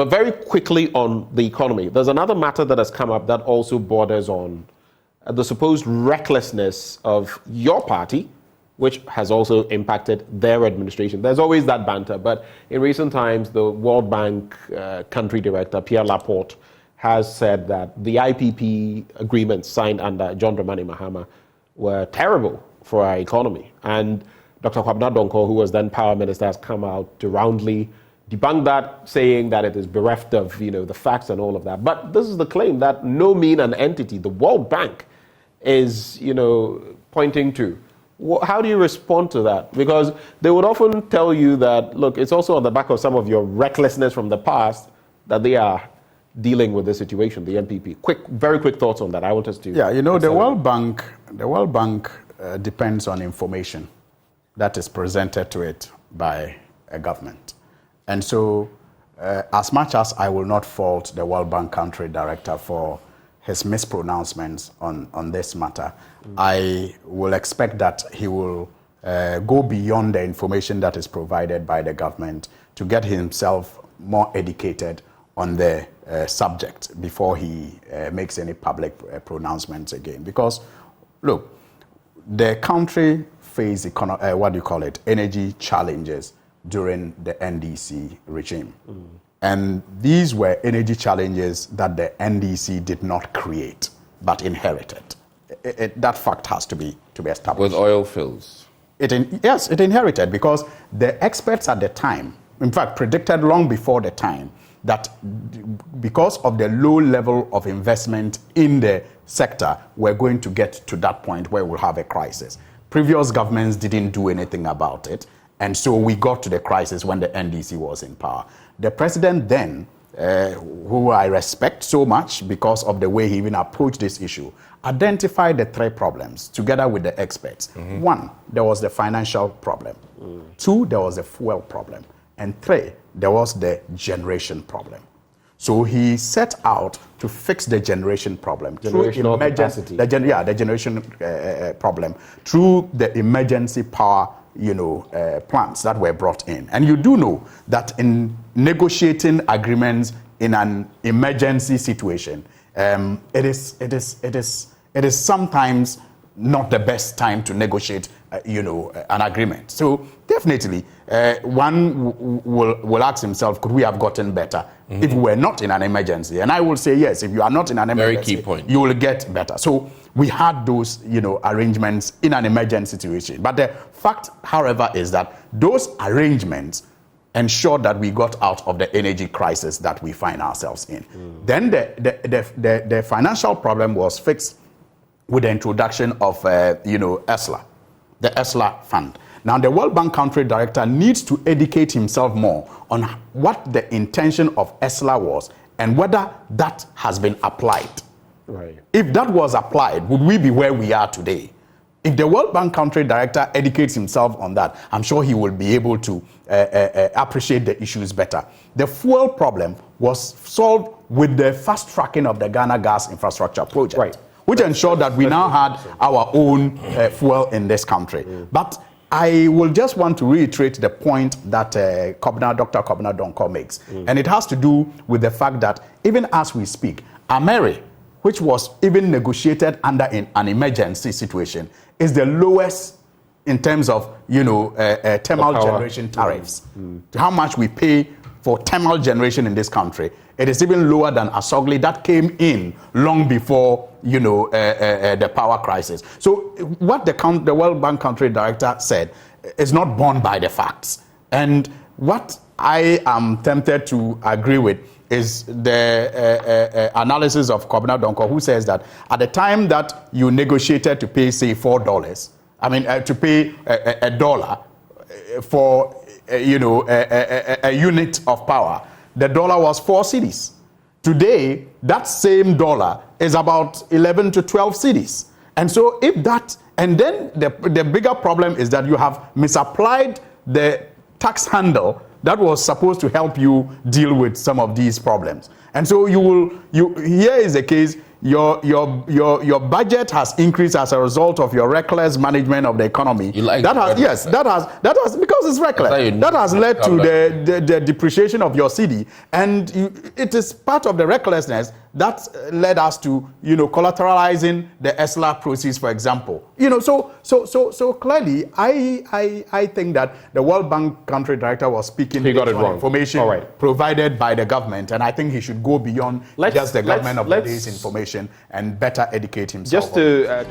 But very quickly on the economy, there's another matter that has come up that also borders on the supposed recklessness of your party, which has also impacted their administration. There's always that banter, but in recent times, the World Bank country director, Pierre Laporte, has said that the IPP agreements signed under John Dramani Mahama were terrible for our economy. And Dr. Kwabena Donkor, who was then power minister, has come out to roundly debunk that, saying that it is bereft of the facts and all of that. But this is the claim that no mean an entity, the World Bank, is pointing to. How do you respond to that? Because they would often tell you that, look, it's also on the back of some of your recklessness from the past that they are dealing with this situation, the NPP. Very quick thoughts on that. I want us to... Yeah, the World Bank depends on information that is presented to it by a government. And so, as much as I will not fault the World Bank country director for his mispronouncements on this matter, I will expect that he will go beyond the information that is provided by the government to get himself more educated on the subject before he makes any public pronouncements again. Because, look, the country faced energy challenges during the NDC regime. And these were energy challenges that the NDC did not create, but inherited. That fact has to be established. With oil fields? Yes, it inherited, because the experts at the time, in fact, predicted long before the time that because of the low level of investment in the sector, we're going to get to that point where we'll have a crisis. Previous governments didn't do anything about it, and so we got to the crisis when the NDC was in power. The president then, who I respect so much because of the way he even approached this issue, identified the three problems together with the experts. One, there was the financial problem. Two, there was the fuel problem. And three, there was the generation problem. So he set out to fix the generation problem through emergency, the generation problem through the emergency power plants that were brought in. And you do know that in negotiating agreements in an emergency situation, it is sometimes not the best time to negotiate an agreement. So definitely one will ask himself, could we have gotten better if we were not in an emergency? And I will say yes, if you are not in an emergency, very key point, you will get better. So we had those arrangements in an emergency situation. But the fact, however, is that those arrangements ensured that we got out of the energy crisis that we find ourselves in. Then the financial problem was fixed with the introduction of ESLA, the ESLA fund. Now, the World Bank country director needs to educate himself more on what the intention of ESLA was and whether that has been applied. Right. If that was applied, would we be where we are today? If the World Bank country director educates himself on that, I'm sure he will be able to appreciate the issues better. The fuel problem was solved with the fast tracking of the Ghana Gas Infrastructure Project. Right. Which ensured that we now had our own fuel in this country. But I will just want to reiterate the point that Dr. Kwabena Donkor makes. And it has to do with the fact that even as we speak, Ameri, which was even negotiated under an emergency situation, is the lowest in terms of thermal generation tariffs. How much we pay for thermal generation in this country. It is even lower than Asogli that came in long before the power crisis. So what the World Bank country director said is not borne by the facts. And what I am tempted to agree with is the analysis of Kwabena Donkor, who says that at the time that you negotiated to pay, say, $4, to pay a dollar for a unit of power, the dollar was 4 cedis. Today, that same dollar is about 11 to 12 cedis. And so if that, and then the bigger problem is that you have misapplied the tax handle that was supposed to help you deal with some of these problems. And so here is the case, your budget has increased as a result of your reckless management of the economy. That has because it's reckless. That has led to the depreciation of your cedi, and it is part of the recklessness that led us to collateralizing the ESLA proceeds, for example. So clearly, I think that the World Bank country director was speaking. He got it wrong. Information provided by the government, and I think he should go beyond just the government of the day's information and better educate himself. Just to